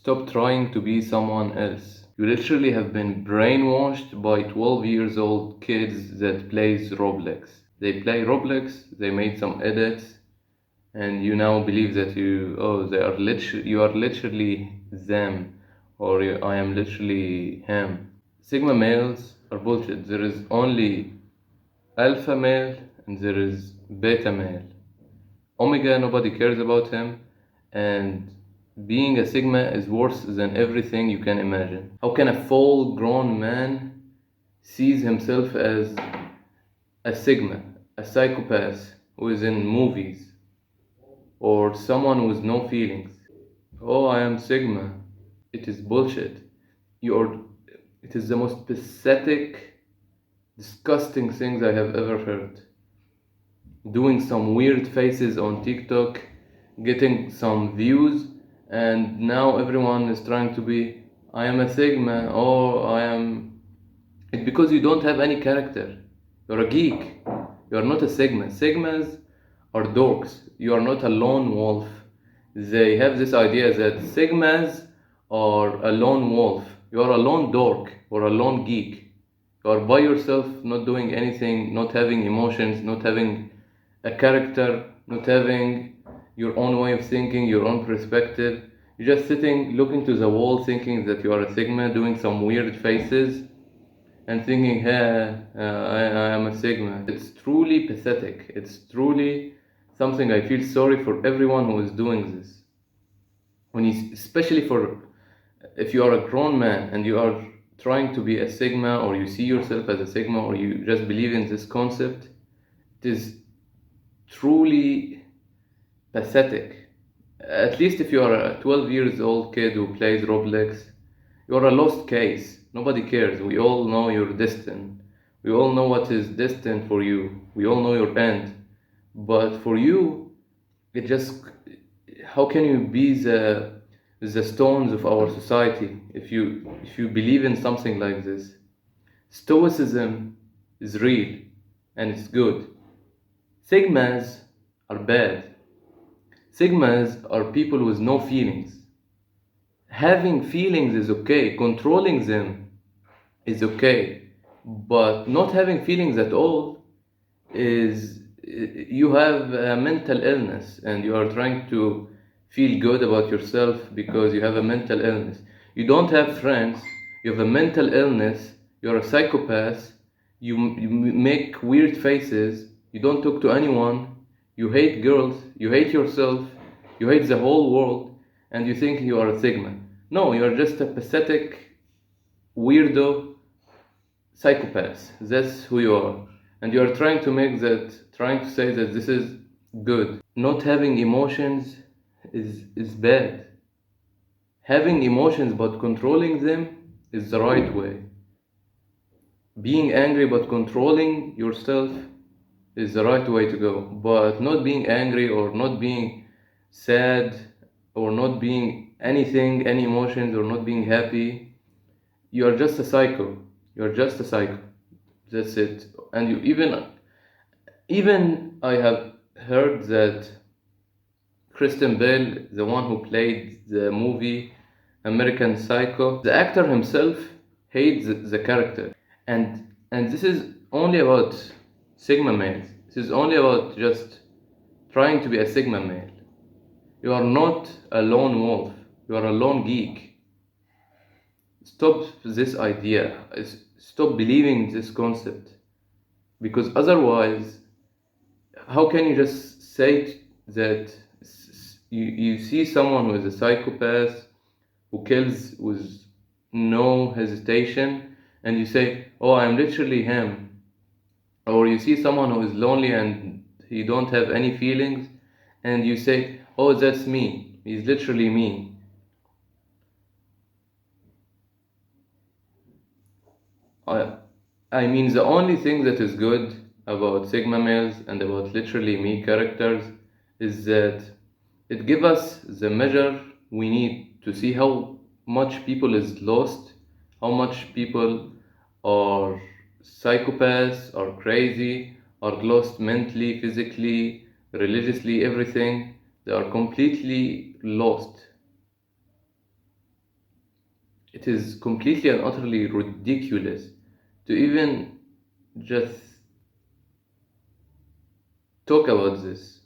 Stop trying to be someone else. You literally have been brainwashed by 12 years old kids that plays Roblox. They play Roblox, they made some edits, and you now believe that you are literally them, or I am literally him. Sigma males are bullshit. There is only alpha male and there is beta male. Omega, nobody cares about him, and being a Sigma is worse than everything you can imagine. How can a full grown man sees himself as a Sigma, a psychopath who is in movies, or someone with no feelings? Oh, I am Sigma. It is bullshit. You're, it is the most pathetic, disgusting things I have ever heard. Doing some weird faces on TikTok, getting some views, and now everyone is trying to be, I am a Sigma, or I am. It's because you don't have any character. You're a geek. You're not a Sigma. Sigmas are dorks. You are not a lone wolf. They have this idea that Sigmas are a lone wolf. You are a lone dork or a lone geek. You are by yourself, not doing anything, not having emotions, not having a character, not having your own way of thinking, your own perspective. You're just sitting, looking to the wall, thinking that you are a Sigma, doing some weird faces, and thinking, hey, I am a Sigma. It's truly pathetic. It's truly something I feel sorry for everyone who is doing this. Especially if you are a grown man and you are trying to be a Sigma, or you see yourself as a Sigma, or you just believe in this concept, it is truly pathetic. At least if you are a 12 years old kid who plays Roblox, you are a lost case. Nobody cares. We all know your destiny. We all know what is destined for you. We all know your end. But for you, it just, how can you be the stones of our society if you believe in something like this? Stoicism is real and it's good. Sigmas are bad. Sigmas are people with no feelings. Having feelings is okay, controlling them is okay, but not having feelings at all is, you have a mental illness and you are trying to feel good about yourself because you have a mental illness. You don't have friends, you have a mental illness, you're a psychopath, you make weird faces, you don't talk to anyone, you hate girls, you hate yourself, you hate the whole world, and you think you are a Sigma. No, you're just a pathetic, weirdo psychopath. That's who you are. And you are trying to say that this is good. Not having emotions is bad. Having emotions but controlling them is the right way. Being angry but controlling yourself is the right way to go. But not being angry or not being sad or not being anything, any emotions, or not being happy, you are just a psycho. You're just a psycho. That's it. And you even I have heard that Kristen Bell, the one who played the movie American Psycho, the actor himself hates the character. And this is only about Sigma males. This is only about just trying to be a Sigma male. You are not a lone wolf. You are a lone geek. Stop this idea. Stop believing this concept. Because otherwise, how can you just say that you see someone who is a psychopath, who kills with no hesitation, and you say, oh, I'm literally him. Or you see someone who is lonely and he don't have any feelings, and you say, oh, that's me. He's literally me. I mean, the only thing that is good about Sigma males and about literally me characters is that it gives us the measure we need to see how much people is lost, how much people are psychopaths, are crazy, are lost mentally, physically, religiously, everything. They are completely lost. It is completely and utterly ridiculous to even just talk about this.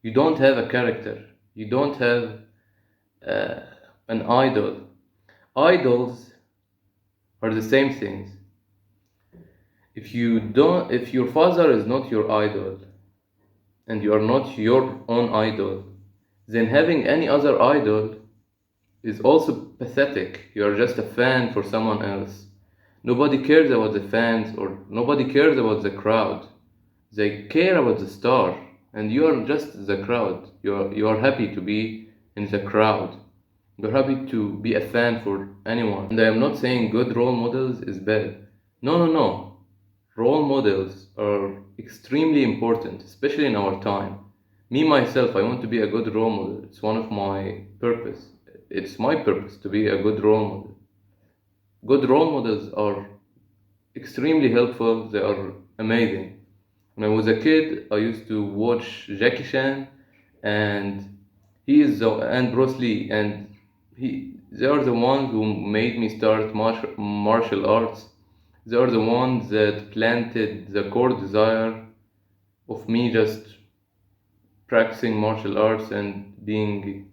You don't have a character. You don't have uh, an idol. Idols are the same things. If your father is not your idol and you are not your own idol, then having any other idol is also pathetic. You are just a fan for someone else. Nobody cares about the fans or nobody cares about the crowd. They care about the star, and you are just the crowd. You are happy to be in the crowd. You're happy to be a fan for anyone. And I am not saying good role models is bad. No, no, no. Role models are extremely important, especially in our time. Me myself, I want to be a good role model. It's one of my purpose. It's my purpose to be a good role model. Good role models are extremely helpful. They are amazing. When I was a kid, I used to watch Jackie Chan, and and Bruce Lee, and they are the ones who made me start martial arts. They are the ones that planted the core desire of me just practicing martial arts and being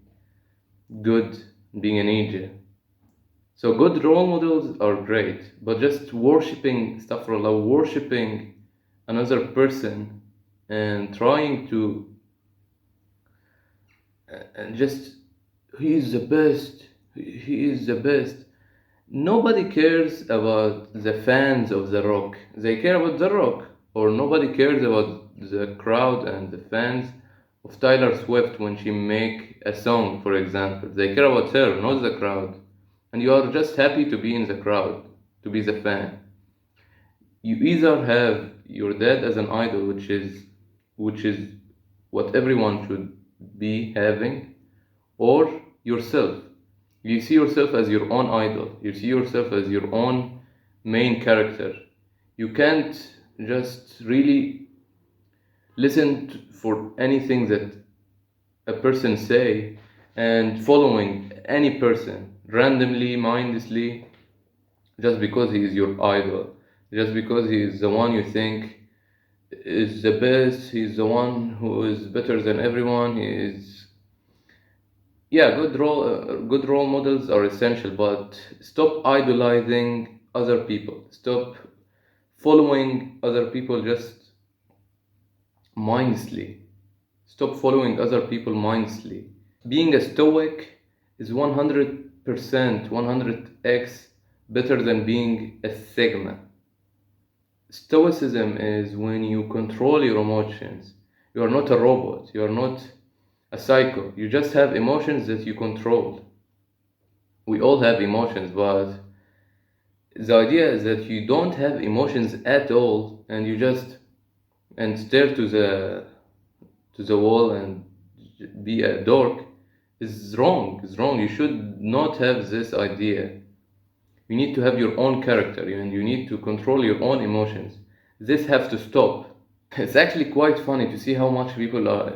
good, being a ninja. So good role models are great, but just worshipping astaghfirullah, worshipping another person and trying to and just he is the best, he is the best. Nobody cares about the fans of The Rock. They care about The Rock, or nobody cares about the crowd and the fans of Taylor Swift when she make a song, for example. They care about her, not the crowd. And you are just happy to be in the crowd, to be the fan. You either have your dad as an idol, which is what everyone should be having, or yourself. You see yourself as your own idol. You see yourself as your own main character. You can't just really for anything that a person say and following any person randomly, mindlessly, just because he is your idol, just because he is the one you think is the best, he's the one who is better than everyone, he is. Yeah, good role models are essential, but stop idolizing other people. Stop following other people just mindlessly. Stop following other people mindlessly. Being a stoic is 100%, 100x better than being a sigma. Stoicism is when you control your emotions. You are not a robot. You are not a psycho. You just have emotions that you control. We all have emotions, but the idea is that you don't have emotions at all and you just and stare to the wall and be a dork is wrong. Is wrong. You should not have this idea. You need to have your own character and you need to control your own emotions. This has to stop. It's actually quite funny to see how much people are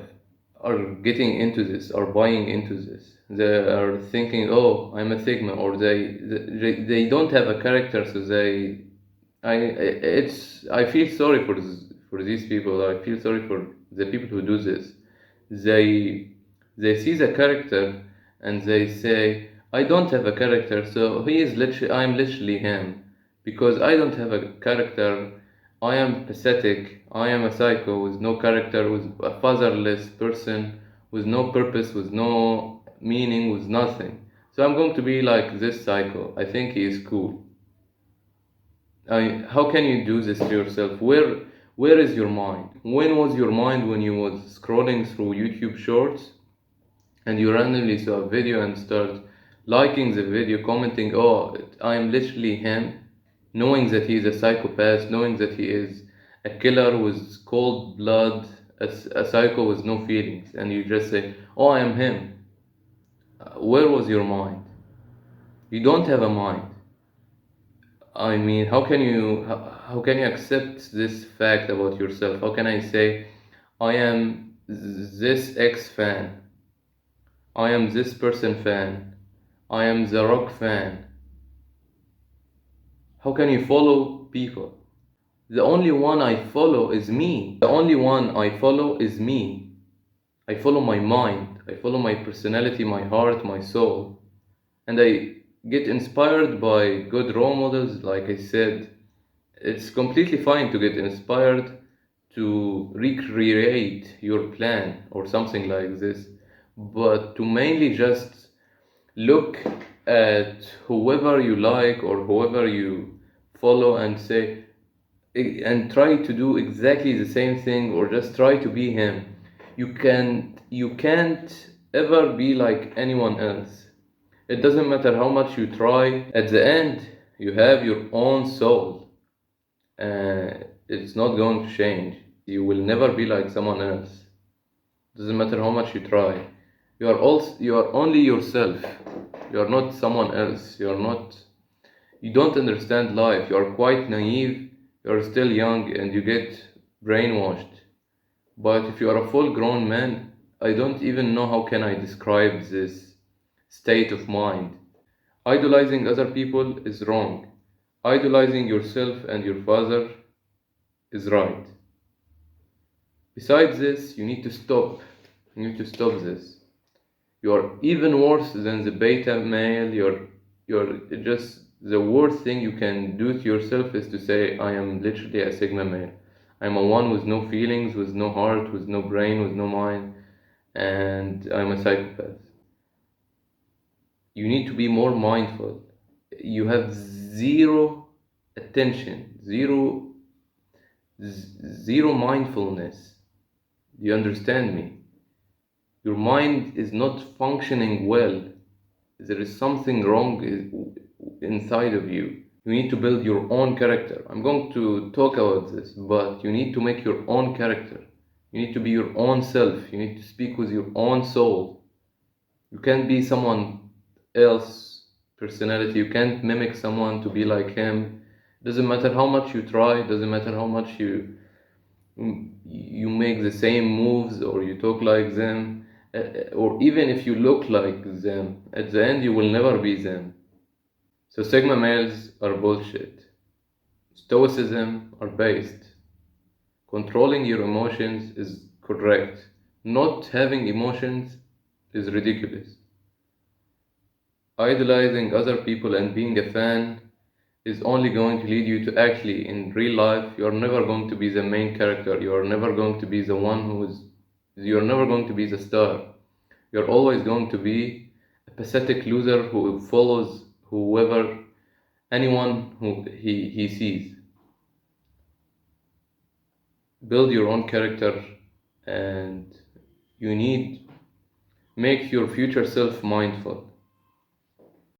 getting into this, are buying into this. They are thinking, "Oh, I'm a Sigma," or they don't have a character, so I feel sorry for these people. I feel sorry for the people who do this. They they see the character and they say, "I don't have a character, so I'm literally him because I don't have a character. I am pathetic. I am a psycho with no character, with a fatherless person, with no purpose, with no meaning, with nothing. So I'm going to be like this psycho. I think he is cool." How can you do this to yourself? Where is your mind? When was your mind when you was scrolling through YouTube Shorts and you randomly saw a video and start liking the video, commenting, "Oh, I am literally him," knowing that he is a psychopath, knowing that he is a killer with cold blood, a psycho with no feelings, and you just say, "Oh, I am him." Where was your mind? You don't have a mind. I mean, how can you accept this fact about yourself? How can I say I am this X fan? I am this person fan. I am the rock fan. How can you follow people? The only one I follow is me. The only one I follow is me. I follow my mind. I follow my personality, my heart, my soul. And I get inspired by good role models, like I said. It's completely fine to get inspired to recreate your plan or something like this, but to mainly just look at whoever you like or whoever you follow and say and try to do exactly the same thing or just try to be him. You can't ever be like anyone else. It doesn't matter how much you try. At the end, you have your own soul. It's not going to change. You will never be like someone else. Doesn't matter how much you try. You are only yourself. You are not someone else. You don't understand life. You are quite naive. You are still young and you get brainwashed. But if you are a full grown man, I don't even know how can I describe this state of mind. Idolizing other people is wrong. Idolizing yourself and your father is right. Besides this, you need to stop. You need to stop this. You're even worse than the beta male. You're just the worst thing you can do to yourself is to say, I am literally a sigma male. I'm a one with no feelings, with no heart, with no brain, with no mind, and I'm a psychopath. You need to be more mindful. You have zero attention, zero mindfulness. Do you understand me? Your mind is not functioning well. There is something wrong inside of you. You need to build your own character. I'm going to talk about this, but you need to make your own character. You need to be your own self. You need to speak with your own soul. You can't be someone else personality. You can't mimic someone to be like him. Doesn't matter how much you try. Doesn't matter how much you make the same moves or you talk like them, or even if you look like them, at the end you will never be them. So sigma males are bullshit. Stoicism are based. Controlling your emotions is correct. Not having emotions is ridiculous. Idolizing other people and being a fan is only going to lead you to actually, in real life, you're never going to be the main character. You're never going to be the one you're never going to be the star. You're always going to be a pathetic loser who follows anyone who he sees. Build your own character and you need make your future self mindful.